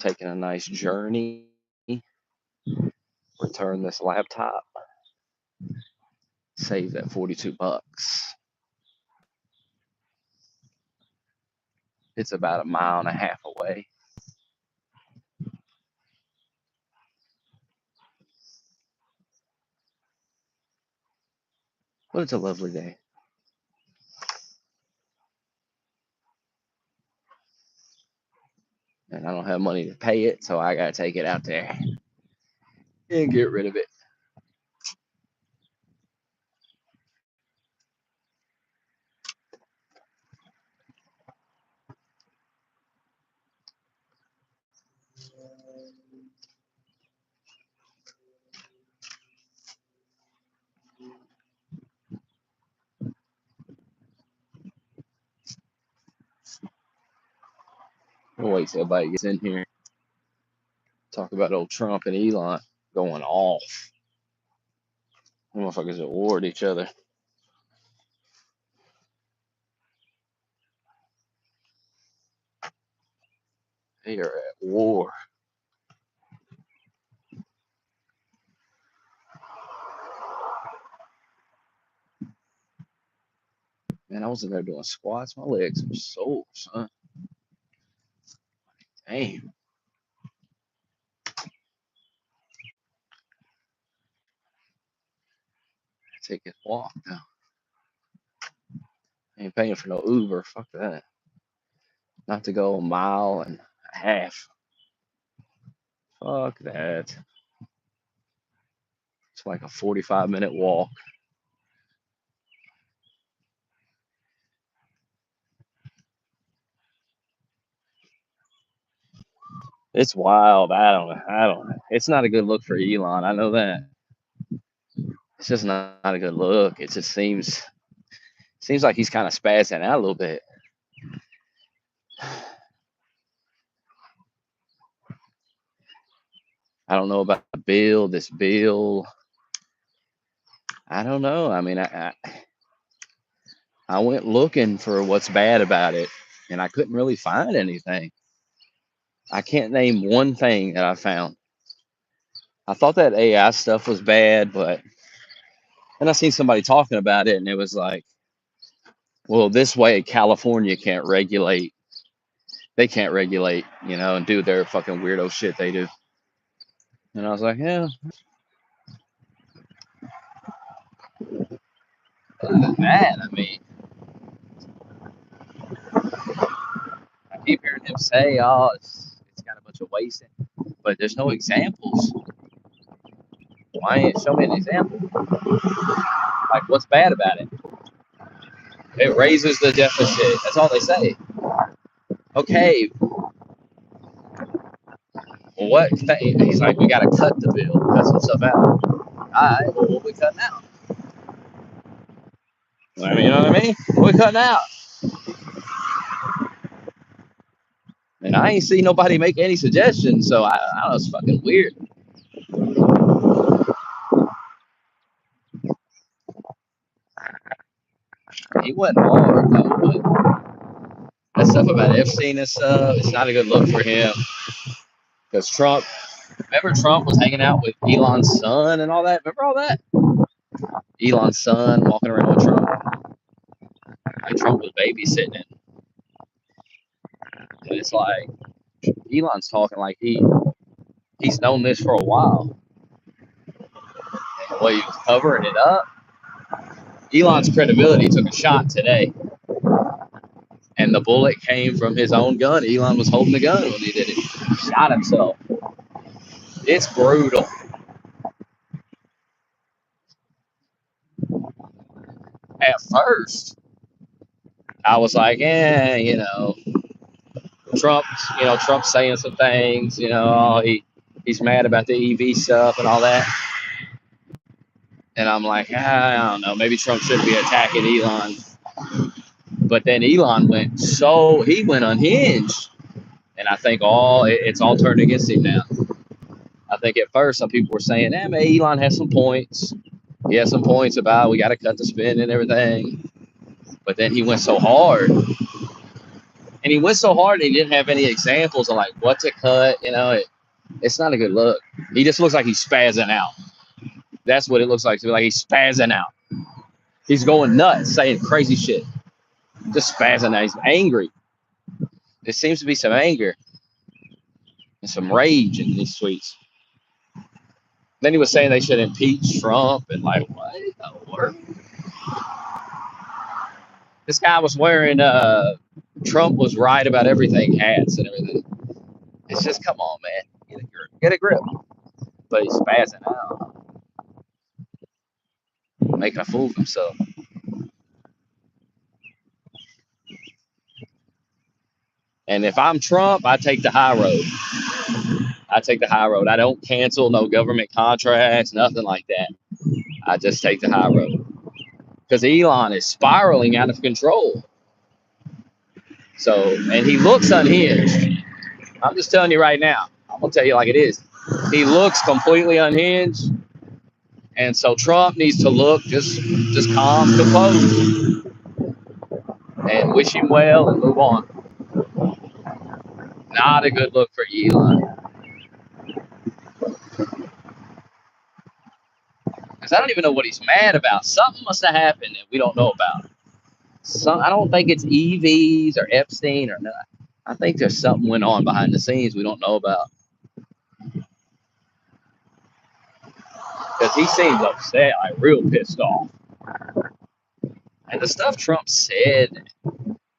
taking a nice journey. Return this laptop. Save that $42. It's about 1.5 miles away. But it's a lovely day. And I don't have money to pay it, so I gotta take it out there and get rid of it. We'll wait till everybody gets in here. Talk about old Trump and Elon going off. The motherfuckers at war with each other. They are at war. Man, I was in there doing squats. My legs are sore, son. Damn. Take this walk now. I ain't paying for no Uber. Fuck that. Not to go 1.5 miles. Fuck that. It's like a 45-minute walk. It's wild. I don't know. It's not a good look for Elon. I know that. It's just not a good look. It just seems like he's kind of spazzing out a little bit. I don't know about this bill. I don't know. I mean, I went looking for what's bad about it, and I couldn't really find anything. I can't name one thing that I found. I thought that AI stuff was bad, but then I seen somebody talking about it, and it was like, well, this way California can't regulate. They can't regulate, and do their fucking weirdo shit they do. And I was like, yeah. Other than that, I mean, I keep hearing him say, oh, it's got a bunch of waste in it, but there's no examples. Why ain't show me an example? Like, what's bad about it? It raises the deficit. That's all they say. Okay. Well, what thing? He's like, we got to cut the bill, cut some stuff out. All right, well, what we cutting out? I mean, you know what I mean? What we cutting out? And I ain't seen nobody make any suggestions, so I don't know. It's fucking weird. He wasn't hard, though, but that stuff about Epstein and stuff, it's not a good look for him. Because remember Trump was hanging out with Elon's son and all that? Remember all that? Elon's son walking around with Trump. Like Trump was babysitting it. And it's like, Elon's talking like he's known this for a while. And the way he was covering it up, Elon's credibility took a shot today. And the bullet came from his own gun. Elon was holding the gun when he did it. He shot himself. It's brutal. At first, I was like, Trump's saying some things, he's mad about the EV stuff and all that. And I'm like, I don't know, maybe Trump shouldn't be attacking Elon. But then Elon went unhinged. And I think it's all turned against him now. I think at first some people were saying, man, Elon has some points. He has some points about we got to cut the spend and everything. But then he went so hard. And he went so hard, he didn't have any examples of like what to cut. It's not a good look. He just looks like he's spazzing out. That's what it looks like to me. Like he's spazzing out. He's going nuts, saying crazy shit. Just spazzing out. He's angry. There seems to be some anger and some rage in these tweets. Then he was saying they should impeach Trump and like what? This guy was wearing Trump was right about everything hats and everything. It's just come on, man, get a grip. But he's spazzing out, making a fool of himself. And if I'm Trump, I take the high road. I take the high road. I don't cancel no government contracts, nothing like that. I just take the high road. Because Elon is spiraling out of control. So, and he looks unhinged. I'm just telling you right now. I'm going to tell you like it is. He looks completely unhinged. And so Trump needs to look just calm, composed, and wish him well and move on. Not a good look for Elon. Because I don't even know what he's mad about. Something must have happened that we don't know about. I don't think it's EVs or Epstein or nothing. I think there's something went on behind the scenes we don't know about. Because he seems upset, like real pissed off. And the stuff Trump said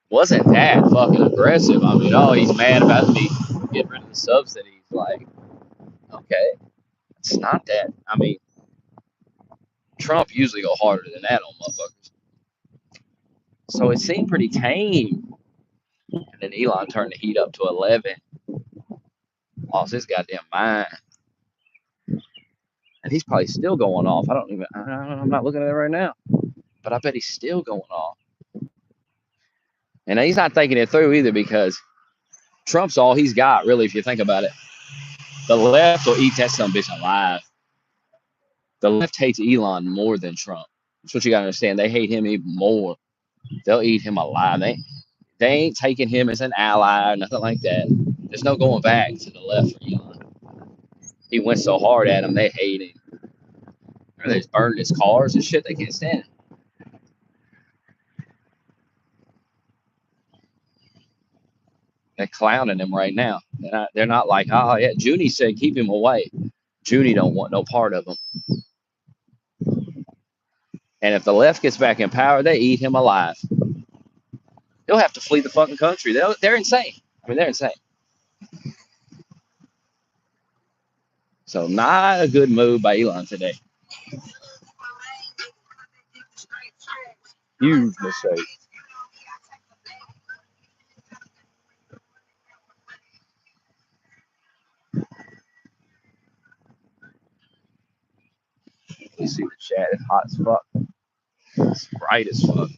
wasn't that fucking aggressive. I mean, oh, he's mad about me getting rid of the subsidies. Like, okay, it's not that. I mean, Trump usually go harder than that on motherfuckers. So it seemed pretty tame. And then Elon turned the heat up to 11. Lost his goddamn mind. And he's probably still going off. I'm not looking at it right now. But I bet he's still going off. And he's not thinking it through either because Trump's all he's got, really, if you think about it. The left will eat that son of a bitch alive. The left hates Elon more than Trump. That's what you got to understand. They hate him even more. They'll eat him alive. They ain't taking him as an ally or nothing like that. There's no going back to the left for Elon. He went so hard at him, they hate him. Or they just burned his cars and shit. They can't stand it. They're clowning him right now. They're not like, oh, yeah, Junie said keep him away. Junie don't want no part of him. And if the left gets back in power, they eat him alive. He'll have to flee the fucking country. They're insane. I mean, they're insane. So not a good move by Elon today. Huge mistake. You see the chat, it's hot as fuck. It's bright as fuck.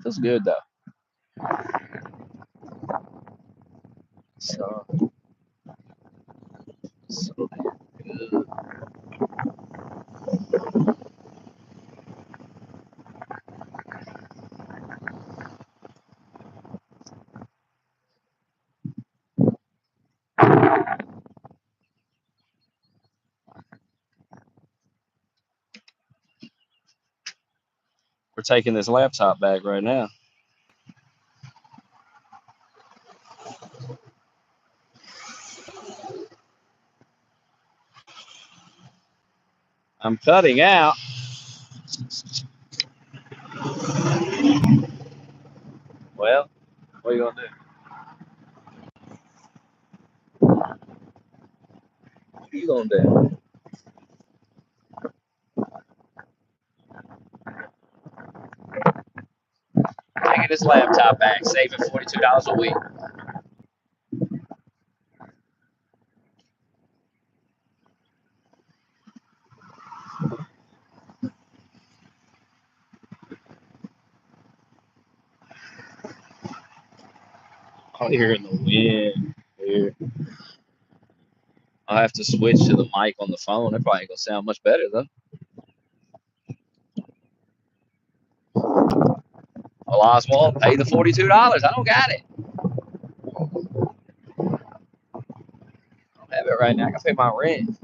Feels good though. So damn good. We're taking this laptop back right now. I'm cutting out. Well, what are you gonna do? What are you gonna do? Taking this laptop back, saving $42 a week. I'm hearing the wind here. I'll have to switch to the mic on the phone. It probably ain't gonna sound much better though. Well, Oswald, pay the $42. I don't got it. I don't have it right now. I can pay my rent.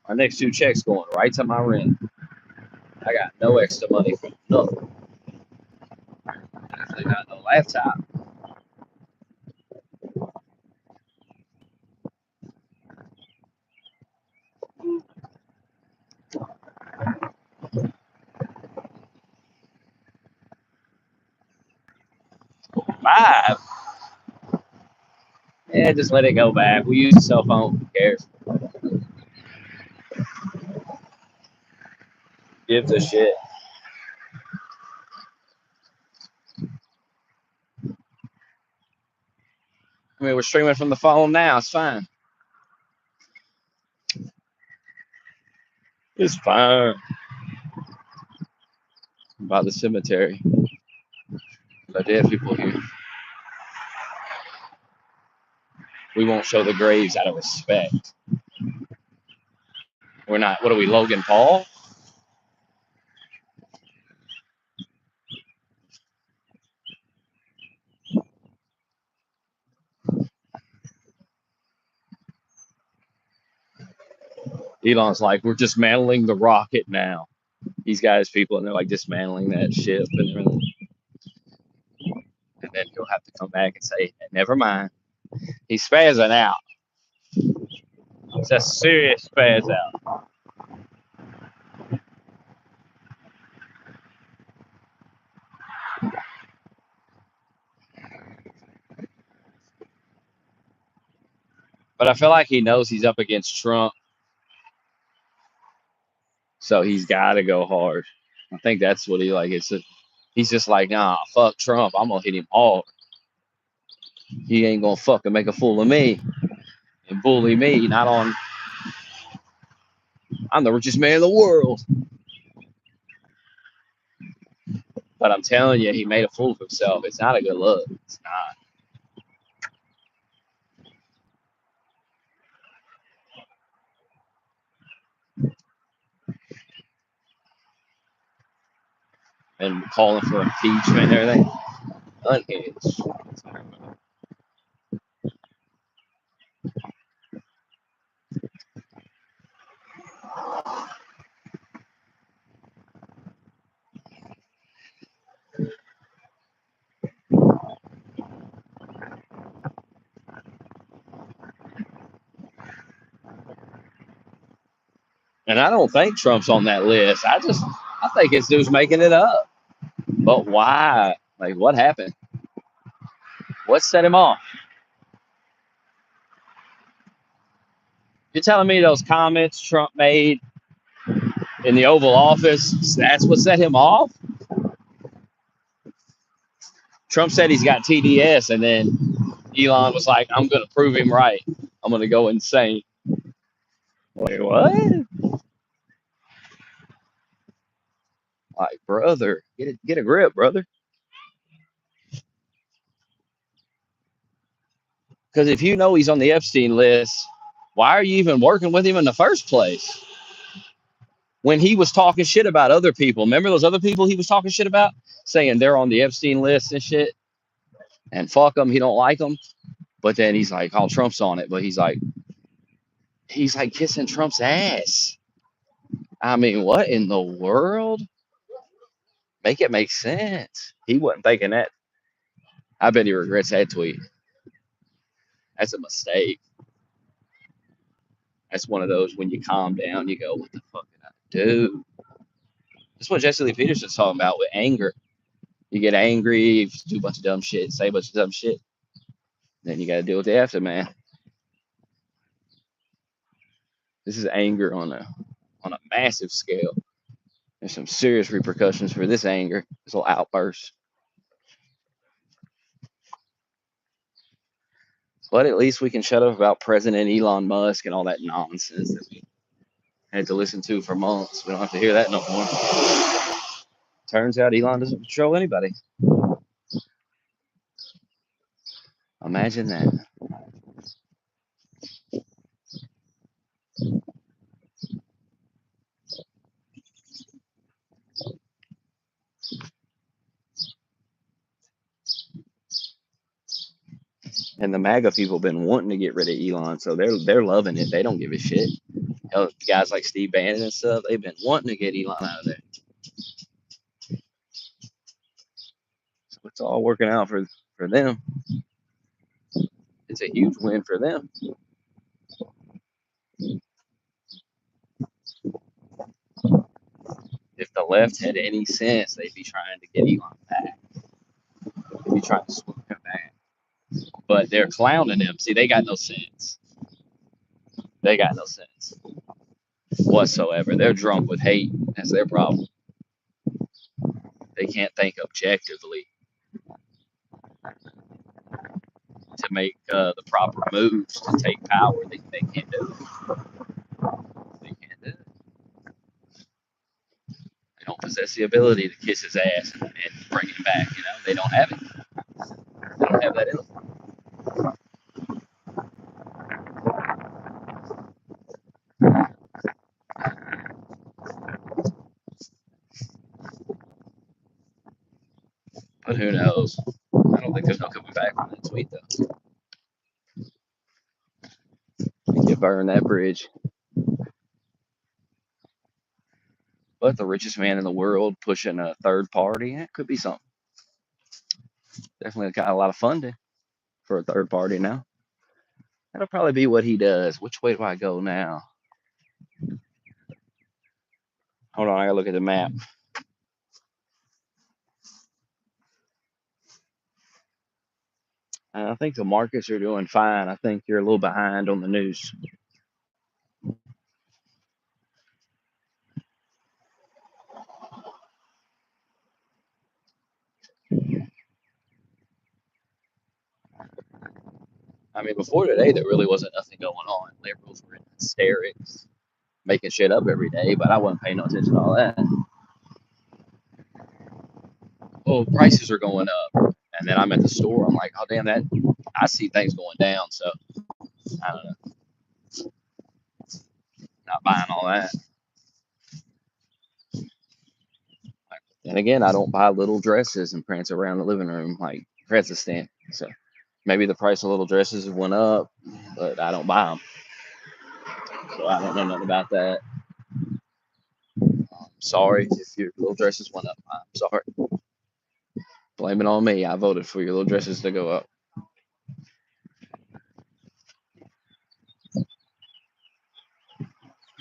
My next 2 checks going right to my rent. I got no extra money for nothing. Definitely got no laptop. Five. Yeah, just let it go back. We use the cell phone. Who cares? Gives a shit. I mean, we're streaming from the phone now. It's fine. It's fine. About the cemetery. But dead people here. We won't show the graves out of respect. We're not. What are we, Logan Paul? Elon's like, we're dismantling the rocket now. He's got his people, and they're like dismantling that ship, and then he'll have to come back and say, never mind. He's spazzing out. It's a serious spaz out. But I feel like he knows he's up against Trump, so he's got to go hard. I think that's what he like. He's just like, nah, fuck Trump. I'm gonna hit him hard. He ain't gonna fucking make a fool of me and bully me. Not on. I'm the richest man in the world. But I'm telling you, he made a fool of himself. It's not a good look. It's not. And calling for impeachment and everything. Unhinged. And I don't think Trump's on that list. I think it's dude's making it up. But why? Like, what happened? What set him off? You're telling me those comments Trump made in the Oval Office, that's what set him off? Trump said he's got TDS, and then Elon was like, I'm going to prove him right. I'm going to go insane. Wait, what? Like, brother, get a grip, brother. Because if you know he's on the Epstein list, why are you even working with him in the first place? When he was talking shit about other people, remember those other people he was talking shit about, saying they're on the Epstein list and shit, and fuck them, he don't like them. But then he's like, "Oh, Trump's on it," but he's like kissing Trump's ass. I mean, what in the world? Make it make sense. He wasn't thinking that. I bet he regrets that tweet. That's a mistake. That's one of those when you calm down, you go, "What the fuck did I do?" That's what Jesse Lee Peterson's talking about with anger. You get angry, you do a bunch of dumb shit, say a bunch of dumb shit, then you got to deal with the aftermath. This is anger on a massive scale. There's some serious repercussions for this anger, this little outburst. But at least we can shut up about President Elon Musk and all that nonsense that we had to listen to for months. We don't have to hear that no more. Turns out Elon doesn't control anybody. Imagine that. And the MAGA people been wanting to get rid of Elon, so they're loving it. They don't give a shit. Hell, guys like Steve Bannon and stuff, they've been wanting to get Elon out of there. So it's all working out for them. It's a huge win for them. If the left had any sense, they'd be trying to get Elon back. They'd be trying to swoop him back. But they're clowning him. See, they got no sense. They got no sense whatsoever. They're drunk with hate. That's their problem. They can't think objectively to make the proper moves to take power. They can't do it. They can't do it. They don't possess the ability to kiss his ass and bring him back. You know, they don't have it. They don't have that in them. But who knows? I don't think there's no coming back from that tweet though. You burn that bridge. But the richest man in the world pushing a third party, it could be something. Definitely got a lot of funding for a third party now. That'll probably be what he does. Which way do I go now? Hold on, I gotta look at the map. I think the markets are doing fine. I think you're a little behind on the news. I mean, before today, there really wasn't nothing going on. Liberals were in hysterics, making shit up every day, but I wasn't paying no attention to all that. Well, prices are going up, and then I'm at the store. I'm like, oh damn, that I see things going down. So I don't know, not buying all that. And again, I don't buy little dresses and prance around the living room like Kazakhstan. So maybe the price of little dresses went up, but I don't buy them. So I don't know nothing about that. Sorry if your little dresses went up. I'm sorry. Blame it on me. I voted for your little dresses to go up.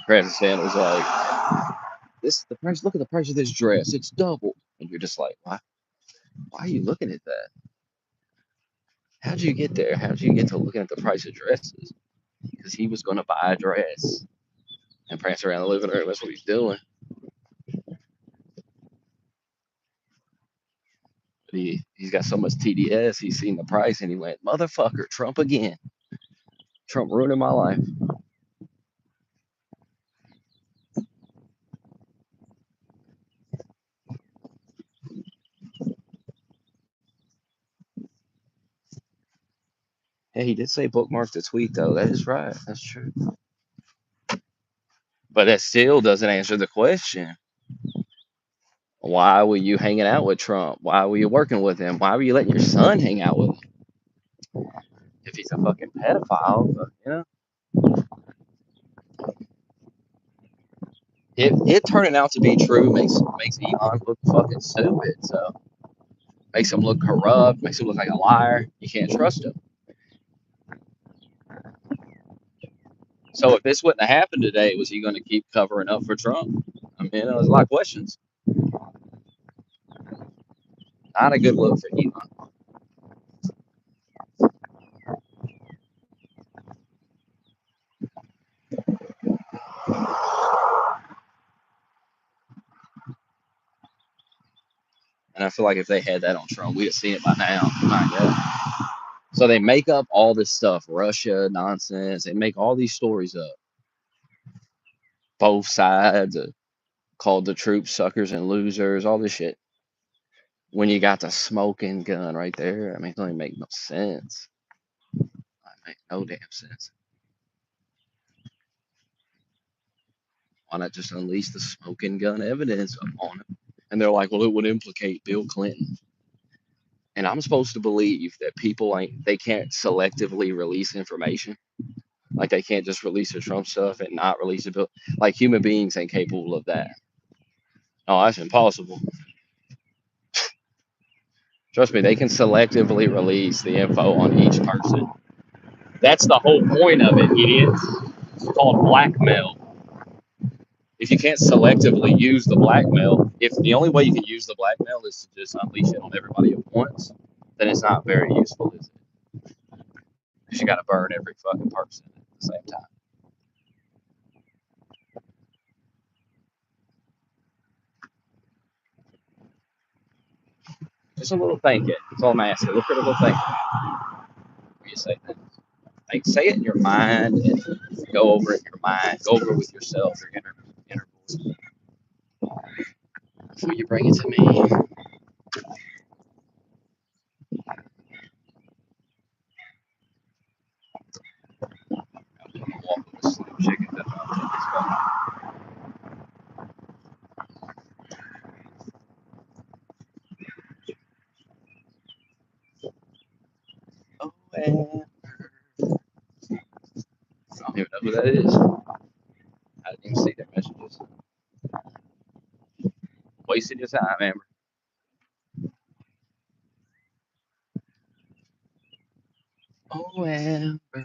Kazakhstan was like, this the price. Look at the price of this dress. It's double. And you're just like, why? Why are you looking at that? How'd you get there? How'd you get to looking at the price of dresses? Because he was going to buy a dress and prance around the living room. That's what he's doing. But he's got so much TDS. He's seen the price and he went, motherfucker, Trump again. Trump ruining my life. Yeah, he did say bookmark the tweet though. That is right. That's true. But that still doesn't answer the question. Why were you hanging out with Trump? Why were you working with him? Why were you letting your son hang out with him? If he's a fucking pedophile, but, you know, it turning out to be true makes Elon look fucking stupid. So makes him look corrupt, makes him look like a liar. You can't trust him. So if this wouldn't have happened today, was he going to keep covering up for Trump? I mean, there's a lot of questions. Not a good look for Elon. And I feel like if they had that on Trump, we'd have seen it by now. My God. So they make up all this stuff, Russia nonsense. They make all these stories up. Both sides called the troops suckers and losers, all this shit. When you got the smoking gun right there, I mean, it don't even make no sense. That make no damn sense. Why not just unleash the smoking gun evidence upon him? And they're like, well, it would implicate Bill Clinton. And I'm supposed to believe that people they can't selectively release information. Like they can't just release the Trump stuff and not release the bill. Like human beings ain't capable of that. Oh, that's impossible. Trust me, they can selectively release the info on each person. That's the whole point of it, idiots. It's called blackmail. If you can't selectively use the blackmail, if the only way you can use the blackmail is to just unleash it on everybody at once, then it's not very useful, is it? Because you got to burn every fucking person at the same time. Just a little thinking. That's all I'm asking. A little critical thinking. When you say things, like say it in your mind and go over it in your mind. Go over it with yourself, your inner voice, before you bring it to me. Walk with a slim chicken. Oh, and I don't even know who that is. I didn't even see their messages. Wasted your time, Amber. Oh, Amber. I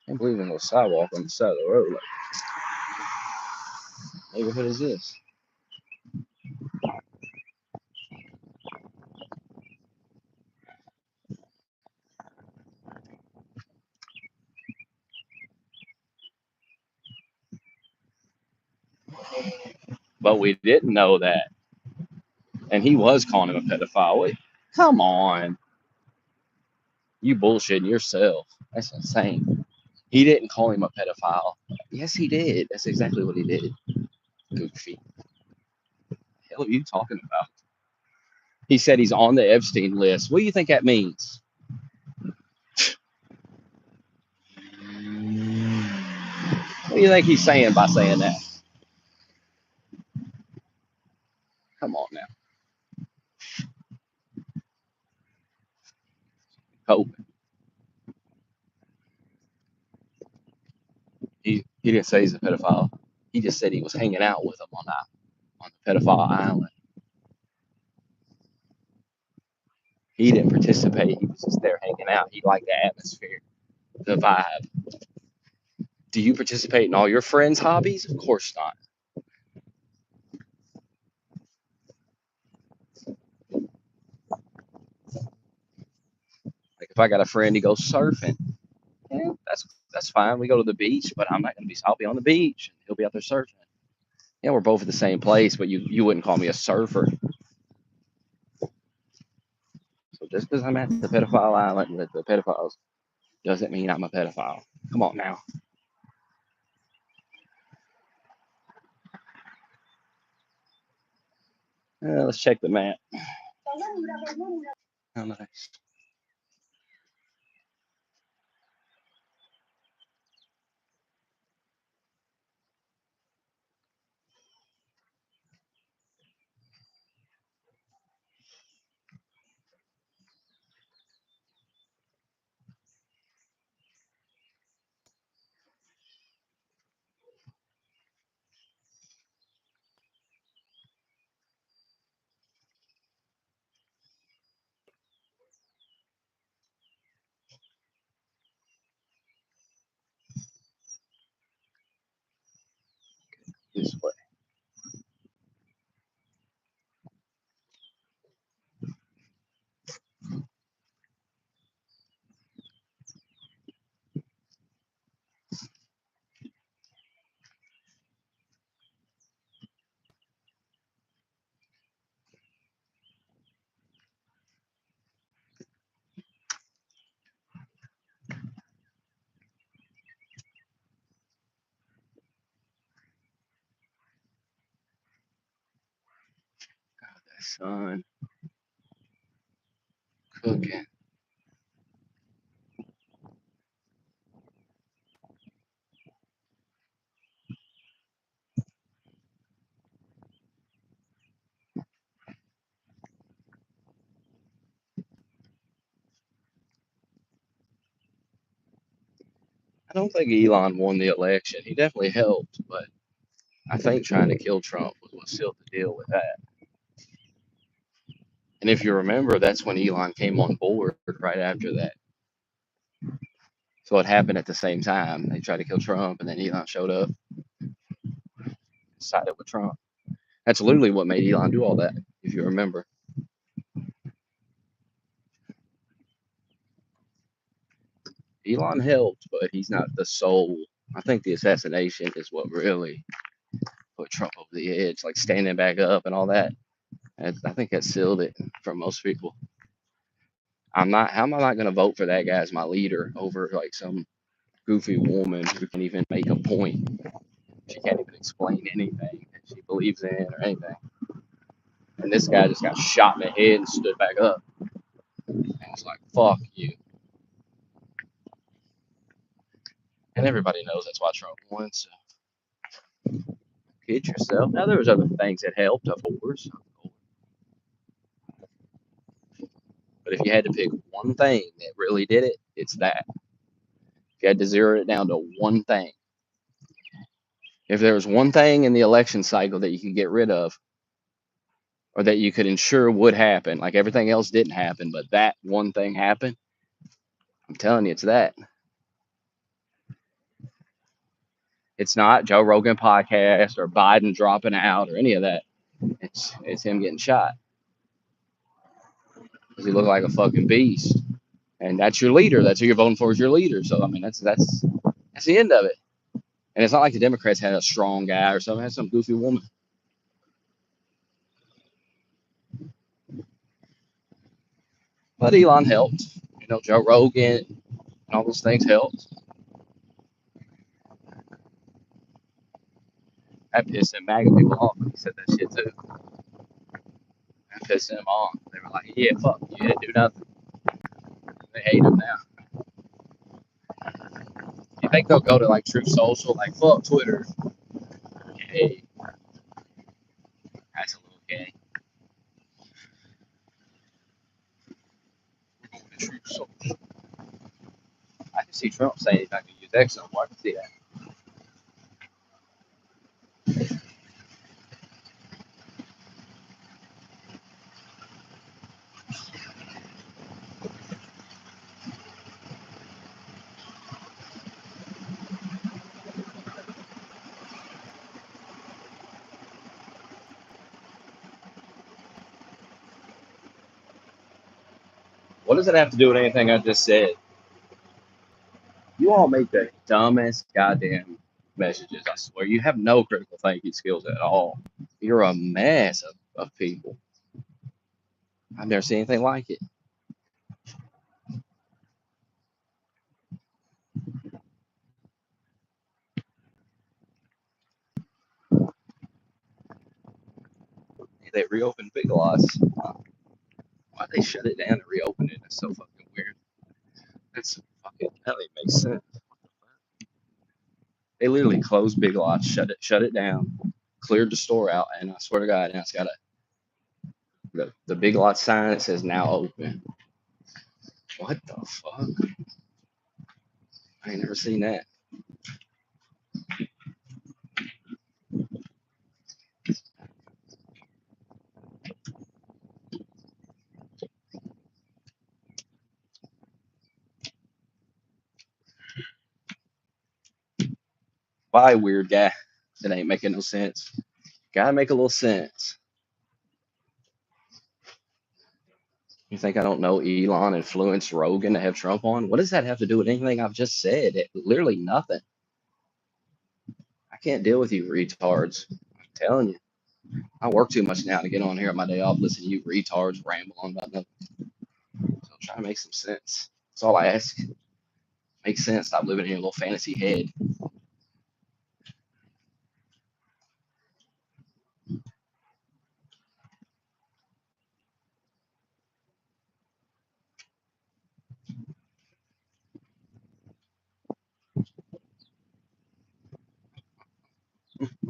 can't believe there's no sidewalk on the side of the road. Like, what neighborhood is this? But we didn't know that. And he was calling him a pedophile. Wait, come on. You bullshitting yourself. That's insane. He didn't call him a pedophile. Yes, he did. That's exactly what he did. Goofy. What the hell are you talking about? He said he's on the Epstein list. What do you think that means? What do you think he's saying by saying that? Come on now. Hope. He didn't say he's a pedophile. He just said he was hanging out with him on the pedophile island. He didn't participate. He was just there hanging out. He liked the atmosphere, the vibe. Do you participate in all your friends' hobbies? Of course not. Like if I got a friend, he goes surfing. Yeah, that's fine. We go to the beach, but I'm not gonna be. I'll be on the beach. He'll be out there surfing. Yeah, we're both at the same place, but you wouldn't call me a surfer. So just because I'm at the pedophile island with the pedophiles doesn't mean I'm a pedophile. Come on now. Let's check the map. Oh, nice. son, cooking. I don't think Elon won the election. He definitely helped, but I think trying to kill Trump was what sealed the deal with that. And if you remember, that's when Elon came on board right after that. So it happened at the same time. They tried to kill Trump, and then Elon showed up, sided with Trump. That's literally what made Elon do all that, if you remember. Elon helped, but he's not the sole. I think the assassination is what really put Trump over the edge, like standing back up and all that. And I think that sealed it for most people. I'm not. How am I not going to vote for that guy as my leader over like some goofy woman who can even make a point? She can't even explain anything that she believes in or anything. And this guy just got shot in the head and stood back up. And it's like, fuck you. And everybody knows that's why Trump won. So kid yourself. Now there was other things that helped, of course. But if you had to pick one thing that really did it, it's that. If you had to zero it down to one thing, if there was one thing in the election cycle that you could get rid of, or that you could ensure would happen, like everything else didn't happen, but that one thing happened, I'm telling you, it's that. It's not Joe Rogan podcast or Biden dropping out or any of that. It's him getting shot because he looked like a fucking beast, and that's your leader. That's who you're voting for is your leader. So I mean, that's the end of it. And it's not like the Democrats had a strong guy or something. Had some goofy woman. But Elon helped. You know, Joe Rogan and all those things helped. That pissed them MAGA people off when he said that shit too. That pissed them off. They were like, yeah, fuck, you didn't do nothing. They hate him now. You think they'll go to like Truth Social, like fuck Twitter? Hey, that's a little gay. We're going to Truth Social. I can see Trump saying he's not going to use X no more. I can see that. What does it have to do with anything I just said? You all make the dumbest goddamn messages. I swear, you have no critical thinking skills at all. You're a mess of people. I've never seen anything like it. They reopened Big Lots. Why'd they shut it down and reopen it? That's so fucking weird. That's fucking that don't even make sense. They literally closed Big Lots, shut it down, cleared the store out, and I swear to God, now it's got the Big Lots sign that says now open. What the fuck? I ain't never seen that. Why, weird guy? That ain't making no sense. Gotta make a little sense. You think I don't know Elon influenced Rogan to have Trump on? What does that have to do with anything I've just said? Literally nothing. I can't deal with you retards. I'm telling you. I work too much now to get on here on my day off, listen to you retards ramble on about nothing. So I'm trying to make some sense. That's all I ask. Make sense. Stop living in your little fantasy head.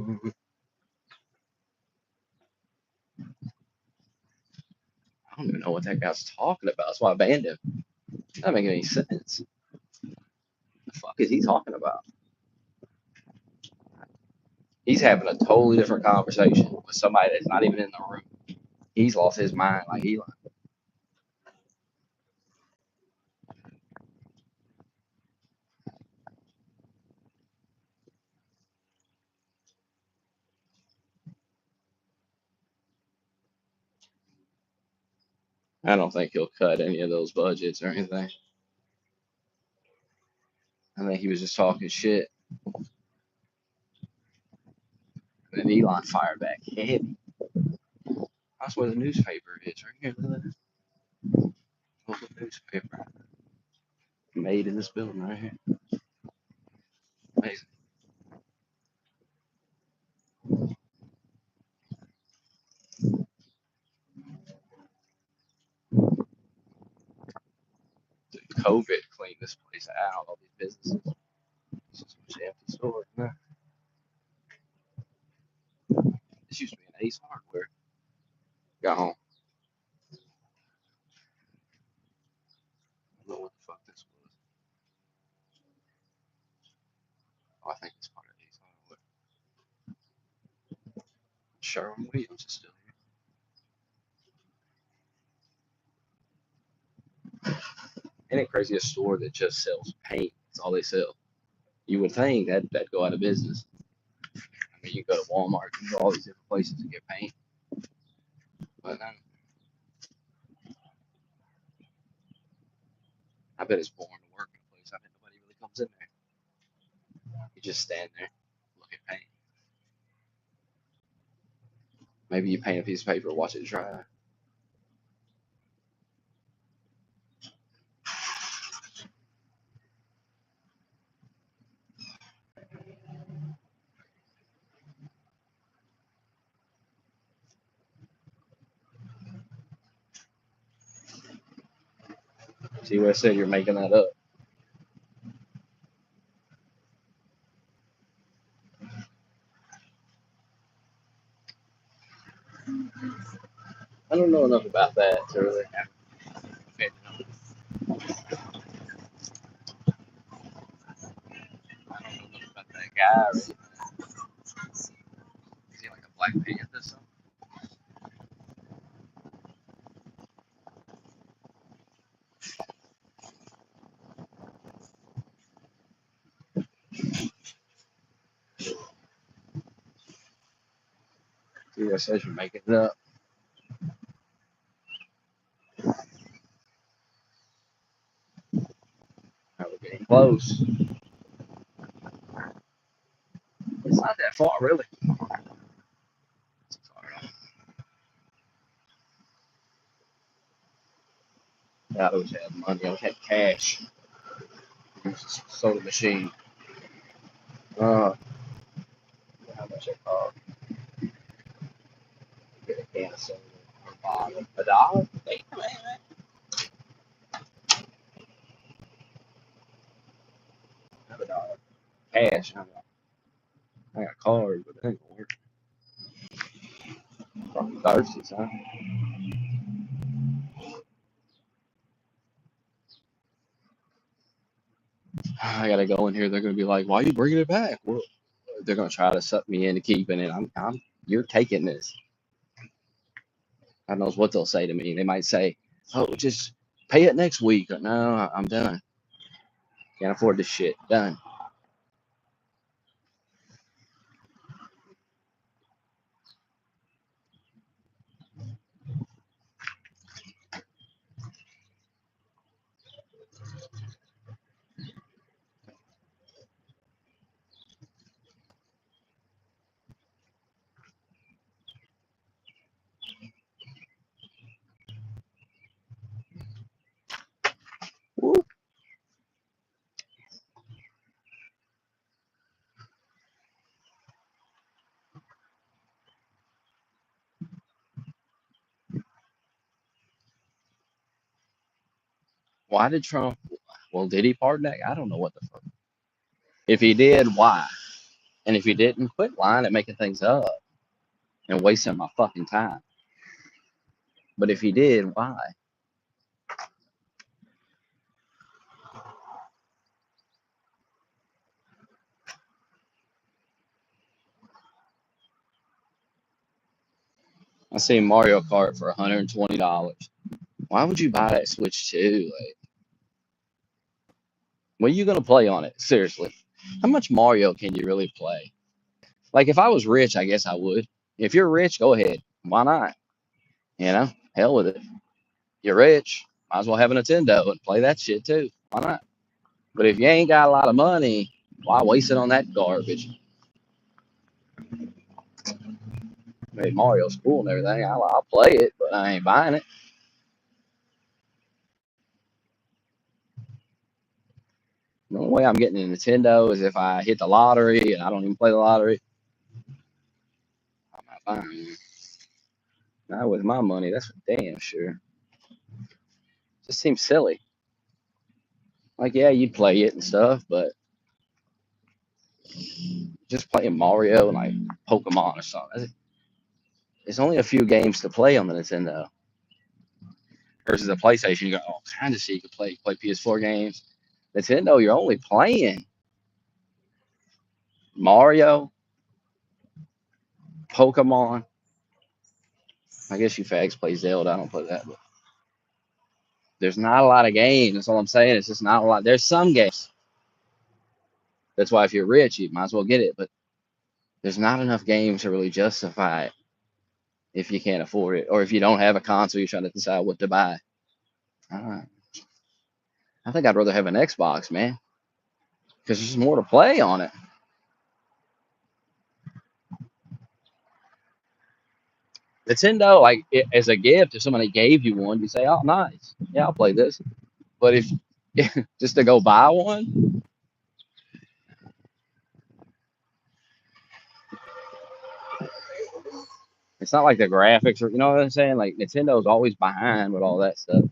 I don't even know what that guy's talking about. That's why I banned him. That doesn't make any sense. The fuck is he talking about? He's having a totally different conversation with somebody that's not even in the room. He's lost his mind like Elon. I don't think he'll cut any of those budgets or anything. I think he was just talking shit. And then Elon fired back heavy. That's where the newspaper is, right here. Look at this local newspaper. Made in this building right here. Amazing. Dude, COVID cleaned this place out, all these businesses. It's just a bunch of empty stores now. This used to be an Ace Hardware. Got home. I don't know what the fuck this was. Oh, I think it's part of Ace Hardware. Sherwin Williams is still here. Ain't it crazy? A store that just sells paint. That's all they sell. You would think that that'd go out of business. I mean, you go to Walmart, you go all these different places to get paint. But I bet it's boring to work in a place. I bet nobody really comes in there. You just stand there, look at paint. Maybe you paint a piece of paper, watch it dry. See what I said? You're making that up. I don't know enough about that to really have an opinion on it. I don't know enough about that guy. Really. Is he like a Black Panther or something? See what I said? You're making it up. Now we're getting close. It's not that far, really. I always had money. I always had cash. Use a soda machine. Uh, how much it cost? Get a can of soda or a bottle. $1? Damn, man. Have $1. Cash. I got cards, but they ain't gonna work. Probably thirsty, son. I gotta go in here. They're gonna be like, "Why are you bringing it back?" Well, they're gonna try to suck me into keeping it. You're taking this. God knows what they'll say to me. They might say, "Oh, just pay it next week." Or, no, I'm done. Can't afford this shit. Done. Woo. Why did Trump? Well, did he pardon that? I don't know what the fuck. If he did, why? And if you didn't, quit lying and making things up and wasting my fucking time. But if you did, why? I seen Mario Kart for $120. Why would you buy that Switch 2? Like, what are you gonna play on it? Seriously, how much Mario can you really play? Like, if I was rich, I guess I would. If you're rich, go ahead. Why not? You know, hell with it. You're rich, might as well have a Nintendo and play that shit too. Why not? But if you ain't got a lot of money, why waste it on that garbage? I mean, Mario's cool and everything. I'll play it, but I ain't buying it. The only way I'm getting a Nintendo is if I hit the lottery and I don't even play the lottery. I'm not buying it. Not with my money, that's for damn sure. Just seems silly. Like, yeah, you'd play it and stuff, but just playing Mario and like Pokemon or something. There's only a few games to play on the Nintendo versus a PlayStation. You got all kinds of shit you can play PS4 games. Nintendo, you're only playing Mario, Pokemon. I guess you fags play Zelda. I don't play that, but there's not a lot of games. That's all I'm saying. It's just not a lot. There's some games. That's why if you're rich, you might as well get it. But there's not enough games to really justify it if you can't afford it, or if you don't have a console, you're trying to decide what to buy. Uh, I think I'd rather have an Xbox, man, because there's more to play on it. Nintendo, like as a gift, if somebody gave you one, you say, "Oh, nice, yeah, I'll play this." But if just to go buy one, it's not like the graphics or you know what I'm saying. Like Nintendo's always behind with all that stuff.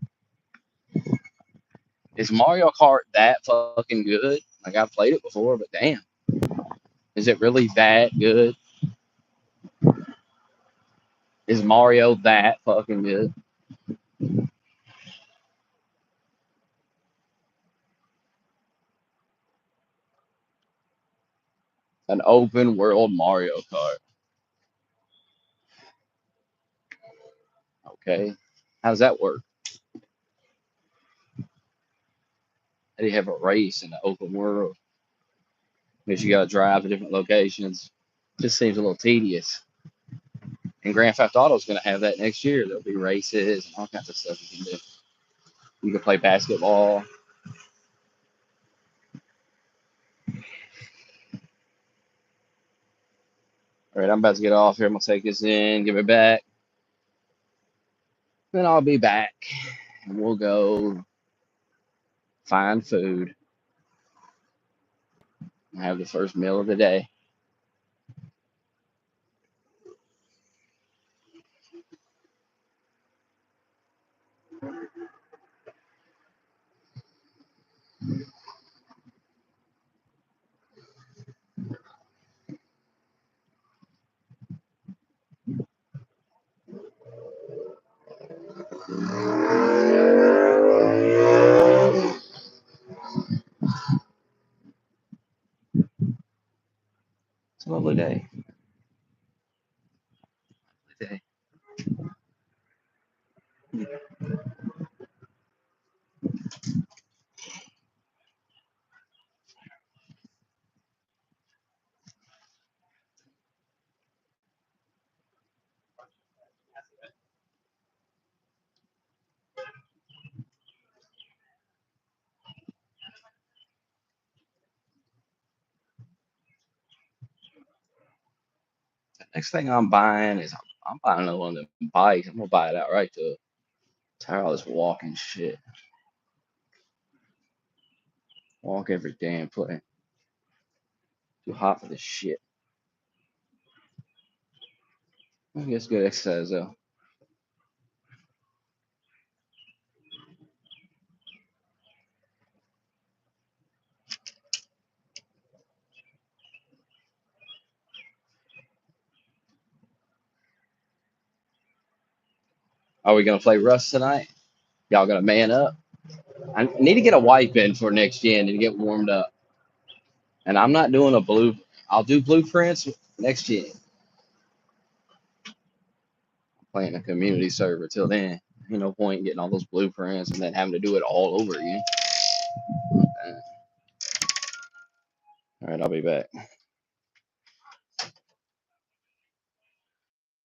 Is Mario Kart that fucking good? Like I've played it before, but damn, is it really that good? Is Mario that fucking good? An open world Mario Kart. Okay, how does that work? How do you have a race in the open world? Because you got to drive to different locations. Just seems a little tedious. And Grand Theft Auto is going to have that next year. There'll be races and all kinds of stuff you can do. You can play basketball. All right, I'm about to get off here. I'm going to take this in, give it back. Then I'll be back. And we'll go find food and have the first meal of the day. It's a lovely day. The next thing I'm buying is I'm buying another one of them bikes. I'm going to buy it outright to tired of all this walking shit. Walk every damn place. Too hot for this shit. I guess good exercise though. Are we gonna play Rust tonight? Y'all gonna man up? I need to get a wipe in for next gen to get warmed up. And I'm not doing a blue. I'll do blueprints next gen. Playing a community server till then. Ain't no point in getting all those blueprints and then having to do it all over again. All right, I'll be back.